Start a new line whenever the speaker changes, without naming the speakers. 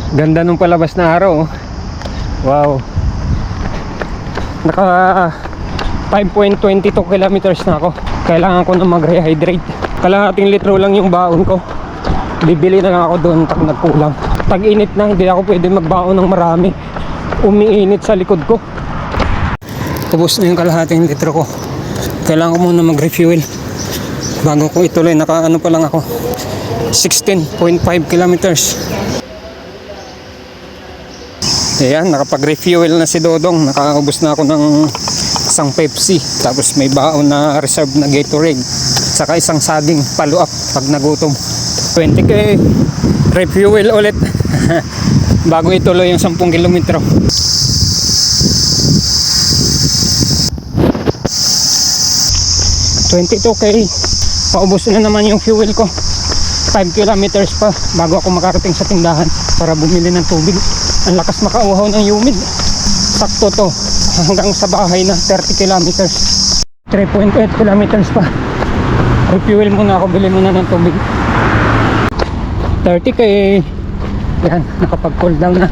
Ganda nung palabas na araw, oh. Wow. Naka 5.22 kilometers na ako. Kailangan ko na mag-rehydrate. Kalahating litro lang yung baon ko. Bibili na lang ako doon pag nagkulang. Tag-init na, hindi ako pwede magbaon ng marami. Umiinit sa likod ko. Tapos na yung kalahating litro ko. Kailangan ko muna mag-refuel bago ko ituloy. Naka ano pa lang ako, 16.5 kilometers. Ayan, nakapag-refuel na si Dodong. Nakaubos na ako ng isang Pepsi. Tapos may baon na reserve na Gatorade. Saka isang saging follow up pag nagutom. 20k refuel ulit bago ituloy yung 10 kilometro. 22k. Paubos na naman yung fuel ko. 5 kilometers pa bago ako makarating sa tindahan para bumili ng tubig. Ang lakas makauhaw ng humid. Sakto to hanggang sa bahay na 30 kilometers. 3.8 kilometers pa. Refuel muna ako, bili muna ng tubig. 30k. Yan, nakapag cool down na.